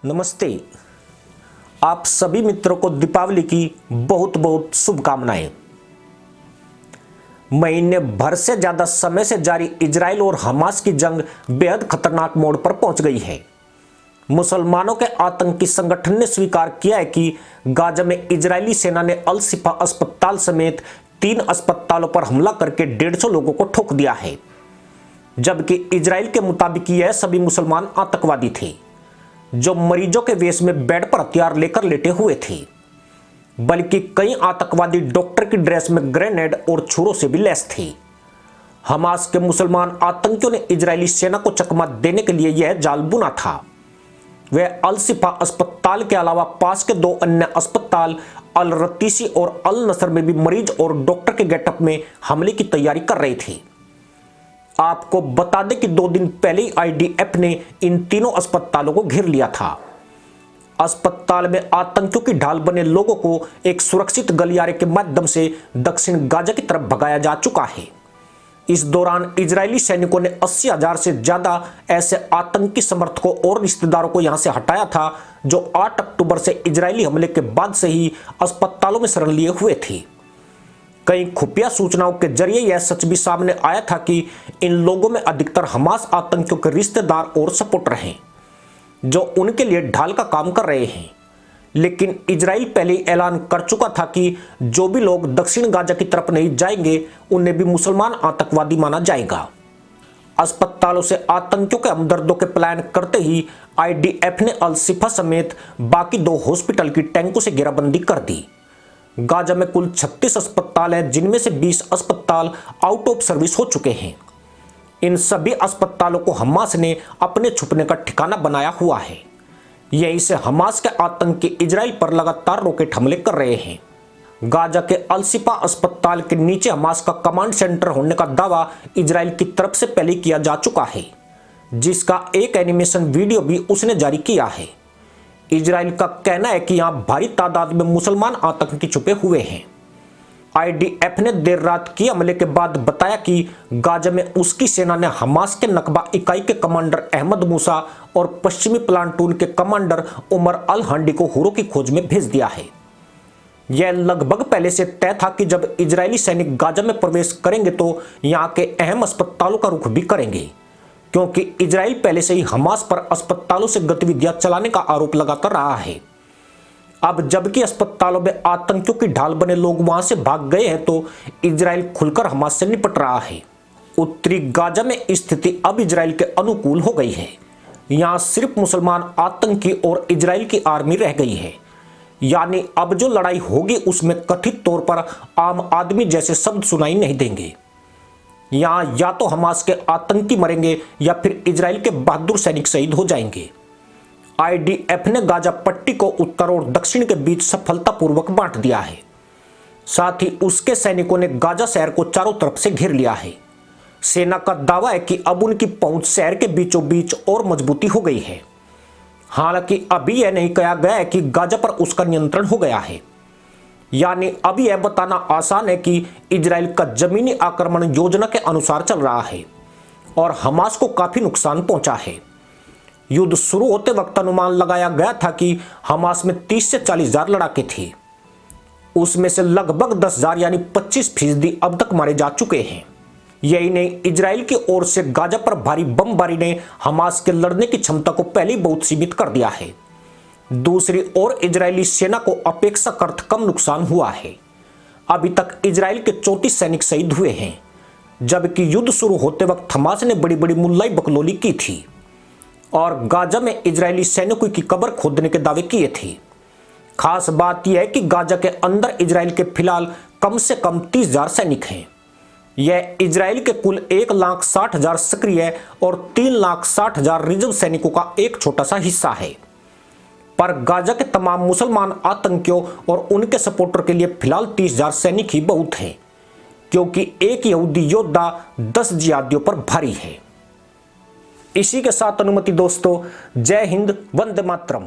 नमस्ते। आप सभी मित्रों को दीपावली की बहुत बहुत शुभकामनाएं। महीने भर से ज्यादा समय से जारी इजराइल और हमास की जंग बेहद खतरनाक मोड़ पर पहुंच गई है। मुसलमानों के आतंकी संगठन ने स्वीकार किया है कि गाजा में इजरायली सेना ने अल शिफा अस्पताल समेत 3 अस्पतालों पर हमला करके 150 लोगों को ठोक दिया है, जबकि इजराइल के मुताबिक यह सभी मुसलमान आतंकवादी थे जो मरीजों के वेश में बेड पर हथियार लेकर लेटे हुए थे, बल्कि कई आतंकवादी डॉक्टर की ड्रेस में ग्रेनेड और छुरों से भी लैस थे। हमास के मुसलमान आतंकियों ने इजरायली सेना को चकमा देने के लिए यह जाल बुना था। वे अल शिफा अस्पताल के अलावा पास के 2 अन्य अस्पताल अल रतीसी और अल नसर में भी मरीज और डॉक्टर के गेटअप में हमले की तैयारी कर रहे थे। आपको बता दें कि 2 दिन पहले ही आईडीएफ ने इन तीनों अस्पतालों को घेर लिया था। अस्पताल में आतंकियों की ढाल बने लोगों को एक सुरक्षित गलियारे के माध्यम से दक्षिण गाजा की तरफ भगाया जा चुका है। इस दौरान इजरायली सैनिकों ने 80,000 से ज्यादा ऐसे आतंकी समर्थकों और रिश्तेदारों को यहां से हटाया था जो 8 अक्टूबर से इजरायली हमले के बाद से ही अस्पतालों में शरण लिए हुए थे। कई खुफिया सूचनाओं के जरिए यह सच भी सामने आया था कि इन लोगों में अधिकतर हमास आतंकियों के रिश्तेदार और सपोर्टर हैं जो उनके लिए ढाल का काम कर रहे हैं। लेकिन इजराइल पहले ही ऐलान कर चुका था कि जो भी लोग दक्षिण गाजा की तरफ नहीं जाएंगे उन्हें भी मुसलमान आतंकवादी माना जाएगा। अस्पतालों से आतंकियों के हमदर्दों के प्लान करते ही आईडीएफ ने अल शिफा समेत बाकी 2 हॉस्पिटल की टैंकों से घेराबंदी कर दी। गाजा में कुल 36 अस्पताल हैं, जिनमें से 20 अस्पताल आउट ऑफ सर्विस हो चुके हैं। इन सभी अस्पतालों को हमास ने अपने छुपने का ठिकाना बनाया हुआ है। यहीं से हमास के आतंकी इजराइल पर लगातार रॉकेट हमले कर रहे हैं। गाजा के अल शिफा अस्पताल के नीचे हमास का कमांड सेंटर होने का दावा इजराइल की तरफ से पहले किया जा चुका है, जिसका एक एनिमेशन वीडियो भी उसने जारी किया है। इजराइल का कहना है कि यहां भारी तादाद में मुसलमान आतंकी छुपे हुए हैं। आईडीएफ ने देर रात किए हमले के बाद बताया कि गाजा में उसकी सेना ने हमास के नकबा इकाई के कमांडर अहमद मूसा और पश्चिमी प्लाटून के कमांडर उमर अल हांडी को हुरों की खोज में भेज दिया है। यह लगभग पहले से तय था कि जब इजरायली सैनिक गाजा में प्रवेश करेंगे तो यहां के अहम अस्पतालों का रुख भी करेंगे, क्योंकि इजराइल पहले से ही हमास पर अस्पतालों से गतिविधियां चलाने का आरोप लगाता रहा है। अब जबकि अस्पतालों में आतंकियों की ढाल बने लोग वहां से भाग गए हैं तो इजराइल खुलकर हमास से निपट रहा है। उत्तरी गाजा में स्थिति अब इजराइल के अनुकूल हो गई है। यहां सिर्फ मुसलमान आतंकी और इजराइल की आर्मी रह गई है। यानी अब जो लड़ाई होगी उसमें कथित तौर पर आम आदमी जैसे शब्द सुनाई नहीं देंगे। यहां या तो हमास के आतंकी मरेंगे या फिर इजराइल के बहादुर सैनिक शहीद हो जाएंगे। आईडीएफ ने गाजा पट्टी को उत्तर और दक्षिण के बीच सफलतापूर्वक बांट दिया है। साथ ही उसके सैनिकों ने गाजा शहर को चारों तरफ से घेर लिया है। सेना का दावा है कि अब उनकी पहुंच शहर के बीचों बीच और मजबूती हो गई है। हालांकि अभी यह नहीं कहा गया है कि गाजा पर उसका नियंत्रण हो गया है। यानी अब यह बताना आसान है कि इजराइल का जमीनी आक्रमण योजना के अनुसार चल रहा है और हमास को काफी नुकसान पहुंचा है। युद्ध शुरू होते वक्त अनुमान लगाया गया था कि हमास में 30 से 40,000 लड़ाके थे। उसमें से लगभग 10,000 यानी 25% अब तक मारे जा चुके हैं। यही नहीं, इजराइल की ओर से गाजा पर भारी बमबारी ने हमास के लड़ने की क्षमता को पहले ही बहुत सीमित कर दिया है। दूसरी ओर इजरायली सेना को अपेक्षाकृत कम नुकसान हुआ है। अभी तक इजराइल के 34 सैनिक शहीद हुए हैं, जबकि युद्ध शुरू होते वक्त हमास ने बड़ी बड़ी मुल्लाई बकलोली की थी और गाजा में इजरायली सैनिकों की कब्र खोदने के दावे किए थे। खास बात यह है कि गाजा के अंदर इजराइल के फिलहाल कम से कम 30,000 सैनिक हैं। यह इजराइल के कुल 1,60,000 सक्रिय और 3,60,000 रिजर्व सैनिकों का एक छोटा सा हिस्सा है। पर गाजा के तमाम मुसलमान आतंकियों और उनके सपोर्टर के लिए फिलहाल 30,000 सैनिक ही बहुत हैं, क्योंकि एक यहूदी योद्धा 10 जिहादियों पर भारी है। इसी के साथ अनुमति दोस्तों, जय हिंद, वंदे मातरम।